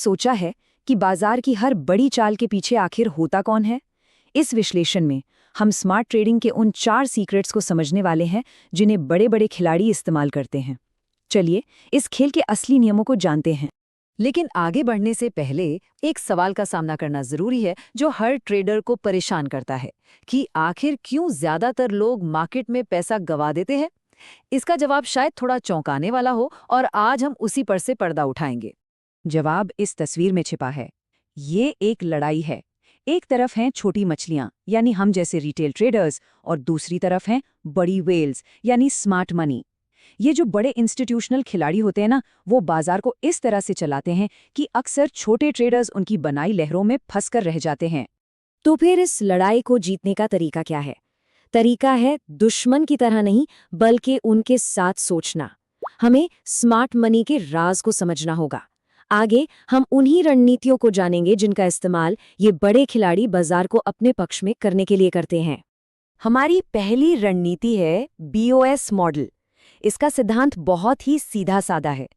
सोचा है कि बाजार की हर बड़ी चाल के पीछे आखिर होता कौन है? इस विश्लेषण में हम स्मार्ट ट्रेडिंग के उन 4 सीक्रेट्स को समझने वाले हैं जिन्हें बड़े-बड़े खिलाड़ी इस्तेमाल करते हैं। चलिए, इस खेल के असली नियमों को जानते हैं। लेकिन आगे बढ़ने से पहले एक सवाल का सामना करना जरूरी है जो हर ट्रेडर को परेशान करता है कि आखिर क्यों ज्यादातर लोग मार्केट में पैसा गंवा देते हैं। इसका जवाब शायद थोड़ा चौंकाने वाला हो और आज हम उसी पर से पर्दा उठाएंगे। जवाब इस तस्वीर में छिपा है। ये एक लड़ाई है। एक तरफ हैं छोटी मछलियां यानी हम जैसे रिटेल ट्रेडर्स और दूसरी तरफ हैं बड़ी वेल्स यानी स्मार्ट मनी। ये जो बड़े इंस्टीट्यूशनल खिलाड़ी होते हैं ना, वो बाजार को इस तरह से चलाते हैं कि अक्सर छोटे ट्रेडर्स उनकी बनाई लहरों में फंसकर रह जाते हैं। तो फिर इस लड़ाई को जीतने का तरीका क्या है? तरीका है दुश्मन की तरह नहीं, बल्कि उनके साथ सोचना। हमें स्मार्ट मनी के राज को समझना होगा। आगे हम उन्हीं रणनीतियों को जानेंगे जिनका इस्तेमाल ये बड़े खिलाड़ी बाजार को अपने पक्ष में करने के लिए करते हैं। हमारी पहली रणनीति है BOS मॉडल। इसका सिद्धांत बहुत ही सीधा साधा है।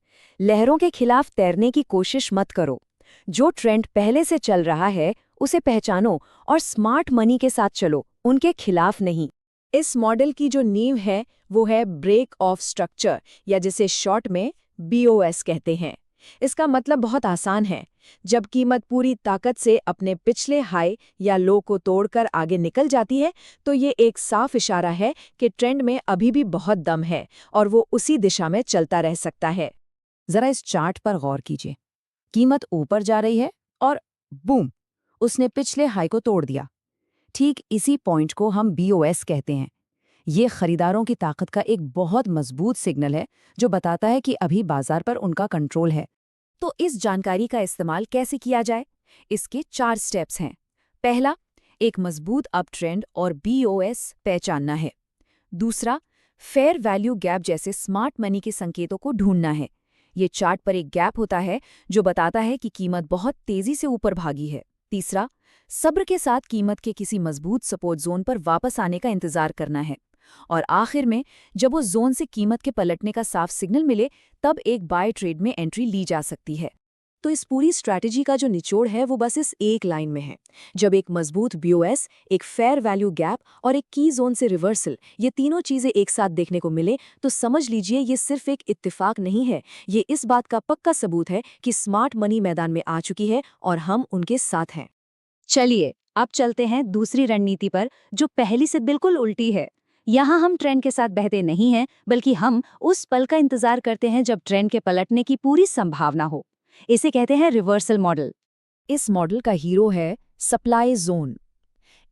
लहरों के खिलाफ तैरने की कोशिश मत करो। जो ट्रेंड पहले से चल रहा है उसे पहचानो और स्मार्ट मनी के साथ चलो, उनके खिलाफ नहीं। इस मॉडल की जो नींव है वो है ब्रेक ऑफ स्ट्रक्चर, या जिसे शॉर्ट में BOS कहते हैं। इसका मतलब बहुत आसान है। जब कीमत पूरी ताकत से अपने पिछले हाई या लो को तोड़कर आगे निकल जाती है तो ये एक साफ इशारा है कि ट्रेंड में अभी भी बहुत दम है और वो उसी दिशा में चलता रह सकता है। जरा इस चार्ट पर गौर कीजिए। कीमत ऊपर जा रही है और बूम, उसने पिछले हाई को तोड़ दिया। ठीक इसी पॉइंट को हम BOS कहते हैं। ये खरीदारों की ताकत का एक बहुत मजबूत सिग्नल है जो बताता है कि अभी बाजार पर उनका कंट्रोल है। तो इस जानकारी का इस्तेमाल कैसे किया जाए? इसके 4 स्टेप्स हैं। पहला, एक मजबूत अप ट्रेंड और BOS पहचानना है। दूसरा, फेयर वैल्यू गैप जैसे स्मार्ट मनी के संकेतों को ढूंढना है। ये चार्ट पर एक गैप होता है जो बताता है कि कीमत बहुत तेजी से ऊपर भागी है। तीसरा, सब्र के साथ कीमत के किसी मजबूत सपोर्ट जोन पर वापस आने का इंतजार करना है। और आखिर में जब वो जोन से कीमत के पलटने का साफ सिग्नल मिले तब एक बाय ट्रेड में एंट्री ली जा सकती है। तो इस पूरी स्ट्रैटेजी का जो निचोड़ है वो बस इस एक लाइन में है। जब एक मजबूत BOS, एक फेयर वैल्यू गैप और एक की जोन से रिवर्सल, ये तीनों चीजें एक साथ देखने को मिले तो समझ लीजिए ये सिर्फ एक इत्तेफाक नहीं है, ये इस बात का पक्का सबूत है कि स्मार्ट मनी मैदान में आ चुकी है और हम उनके साथ हैं। चलिए अब चलते हैं दूसरी रणनीति पर जो पहली से बिल्कुल उल्टी है। यहाँ हम ट्रेंड के साथ बहते नहीं हैं, बल्कि हम उस पल का इंतजार करते हैं जब ट्रेंड के पलटने की पूरी संभावना हो। इसे कहते हैं रिवर्सल मॉडल। इस मॉडल का हीरो है सप्लाई जोन।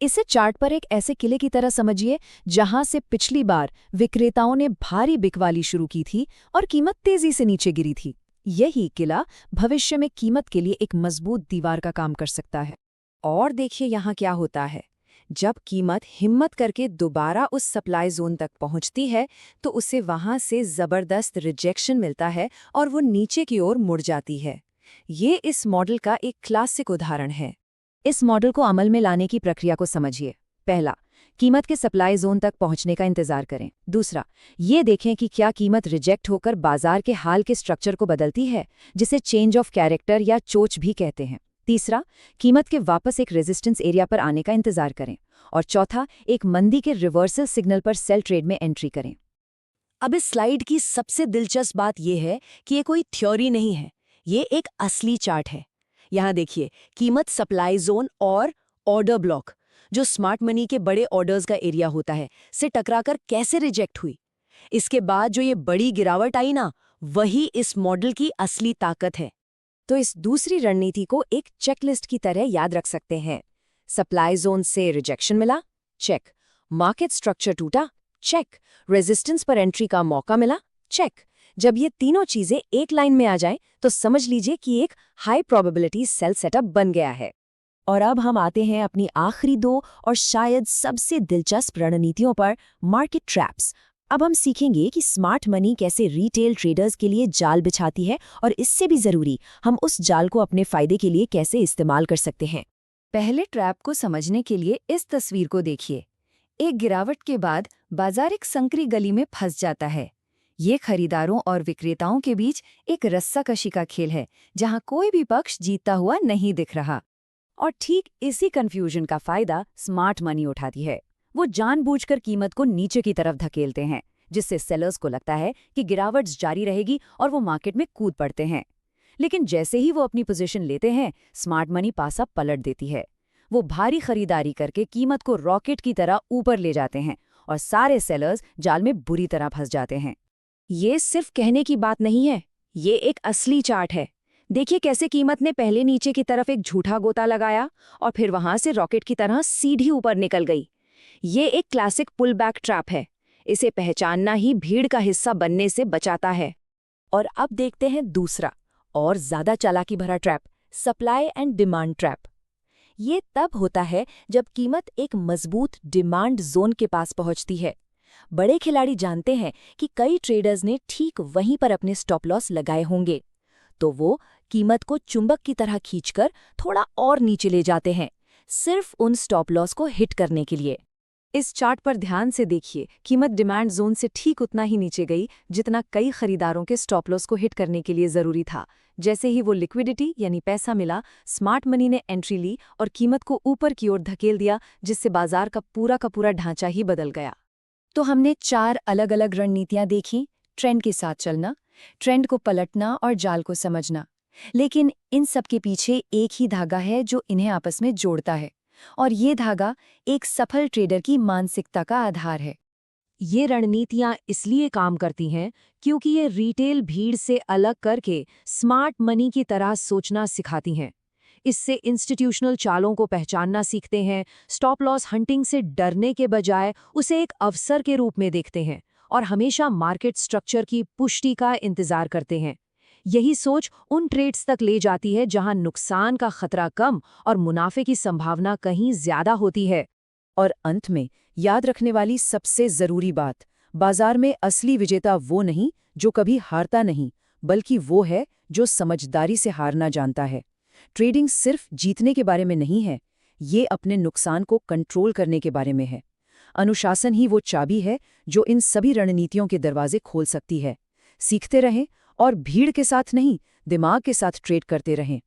इसे चार्ट पर एक ऐसे किले की तरह समझिए जहां से पिछली बार विक्रेताओं ने भारी बिकवाली शुरू की थी और कीमत तेजी से नीचे गिरी थी। यही किला भविष्य में कीमत के लिए एक मजबूत दीवार का काम कर सकता है। और देखिए यहाँ क्या होता है। जब कीमत हिम्मत करके दोबारा उस सप्लाई जोन तक पहुंचती है तो उसे वहां से जबरदस्त रिजेक्शन मिलता है और वो नीचे की ओर मुड़ जाती है। ये इस मॉडल का एक क्लासिक उदाहरण है। इस मॉडल को अमल में लाने की प्रक्रिया को समझिए। पहला, कीमत के सप्लाई जोन तक पहुंचने का इंतजार करें। दूसरा, ये देखें कि क्या कीमत रिजेक्ट होकर बाजार के हाल के स्ट्रक्चर को बदलती है, जिसे चेंज ऑफ कैरेक्टर या चोच भी कहते हैं। तीसरा, कीमत के वापस एक रेजिस्टेंस एरिया पर आने का इंतजार करें। और चौथा, एक मंदी के रिवर्सल सिग्नल पर सेल ट्रेड में एंट्री करें। अब इस स्लाइड की सबसे दिलचस्प बात यह है कि ये कोई थ्योरी नहीं है, ये एक असली चार्ट है। यहाँ देखिए, कीमत सप्लाई जोन और ऑर्डर ब्लॉक, जो स्मार्ट मनी के बड़े ऑर्डर्स का एरिया होता है, से टकराकर कैसे रिजेक्ट हुई। इसके बाद जो ये बड़ी गिरावट आई ना, वही इस मॉडल की असली ताकत है। तो इस दूसरी रणनीति को एक चेकलिस्ट की तरह याद रख सकते हैं। सप्लाई जोन से रिजेक्शन मिला, चेक। मार्केट स्ट्रक्चर टूटा, चेक। रेजिस्टेंस पर एंट्री का मौका मिला, चेक। जब ये तीनों चीजें एक लाइन में आ जाएं, तो समझ लीजिए कि एक हाई प्रोबेबिलिटी सेल सेटअप बन गया है। और अब हम आते हैं अपनी आखिरी 2 और शायद सबसे दिलचस्प रणनीतियों पर, मार्केट ट्रैप्स। अब हम सीखेंगे कि स्मार्ट मनी कैसे रिटेल ट्रेडर्स के लिए जाल बिछाती है और इससे भी जरूरी, हम उस जाल को अपने फायदे के लिए कैसे इस्तेमाल कर सकते हैं। पहले ट्रैप को समझने के लिए इस तस्वीर को देखिए। एक गिरावट के बाद बाजार एक संकरी गली में फंस जाता है। ये खरीदारों और विक्रेताओं के बीच एक रस्साकशी का खेल है, जहां कोई भी पक्ष जीतता हुआ नहीं दिख रहा। और ठीक इसी कंफ्यूजन का फायदा स्मार्ट मनी उठाती है। वो जानबूझकर कीमत को नीचे की तरफ धकेलते हैं, जिससे सेलर्स को लगता है कि गिरावट जारी रहेगी और वो मार्केट में कूद पड़ते हैं। लेकिन जैसे ही वो अपनी पोजीशन लेते हैं, स्मार्ट मनी पासा पलट देती है। वो भारी खरीदारी करके कीमत को रॉकेट की तरह ऊपर ले जाते हैं और सारे सेलर्स जाल में बुरी तरह फंस जाते हैं। ये सिर्फ कहने की बात नहीं है, ये एक असली चार्ट है। देखिए कैसे कीमत ने पहले नीचे की तरफ एक झूठा गोता लगाया और फिर वहां से रॉकेट की तरह सीधी ऊपर निकल गई। ये एक क्लासिक पुल बैक ट्रैप है। इसे पहचानना ही भीड़ का हिस्सा बनने से बचाता है। और अब देखते हैं दूसरा और ज्यादा चालाकी भरा trap, supply and demand trap. ये तब होता है जब कीमत एक मजबूत डिमांड जोन के पास पहुंचती है। बड़े खिलाड़ी जानते हैं कि कई ट्रेडर्स ने ठीक वहीं पर अपने स्टॉप लॉस लगाए होंगे, तो वो कीमत को चुंबक की तरह खींचकर थोड़ा और नीचे ले जाते हैं, सिर्फ उन स्टॉप लॉस को हिट करने के लिए। इस चार्ट पर ध्यान से देखिए, कीमत डिमांड जोन से ठीक उतना ही नीचे गई जितना कई खरीदारों के स्टॉप लॉस को हिट करने के लिए जरूरी था। जैसे ही वो लिक्विडिटी यानी पैसा मिला, स्मार्ट मनी ने एंट्री ली और कीमत को ऊपर की ओर धकेल दिया, जिससे बाजार का पूरा ढांचा ही बदल गया। तो हमने 4 अलग-अलग रणनीतियां देखी: ट्रेंड के साथ चलना, ट्रेंड को पलटना और जाल को समझना। लेकिन इन सब के पीछे एक ही धागा है जो इन्हें आपस में जोड़ता है, और ये धागा एक सफल ट्रेडर की मानसिकता का आधार है। ये रणनीतियां इसलिए काम करती हैं क्योंकि ये रिटेल भीड़ से अलग करके स्मार्ट मनी की तरह सोचना सिखाती हैं। इससे इंस्टीट्यूशनल चालों को पहचानना सीखते हैं, स्टॉप लॉस हंटिंग से डरने के बजाय उसे एक अवसर के रूप में देखते हैं और हमेशा मार्केट स्ट्रक्चर की पुष्टि का इंतजार करते हैं। यही सोच उन ट्रेड्स तक ले जाती है जहां नुकसान का खतरा कम और मुनाफे की संभावना कहीं ज्यादा होती है। और अंत में याद रखने वाली सबसे जरूरी बात, बाजार में असली विजेता वो नहीं जो कभी हारता नहीं, बल्कि वो है जो समझदारी से हारना जानता है। ट्रेडिंग सिर्फ जीतने के बारे में नहीं है, ये अपने नुकसान को कंट्रोल करने के बारे में है। अनुशासन ही वो चाबी है जो इन सभी रणनीतियों के दरवाजे खोल सकती है। सीखते रहें और भीड़ के साथ नहीं, दिमाग के साथ ट्रेड करते रहें।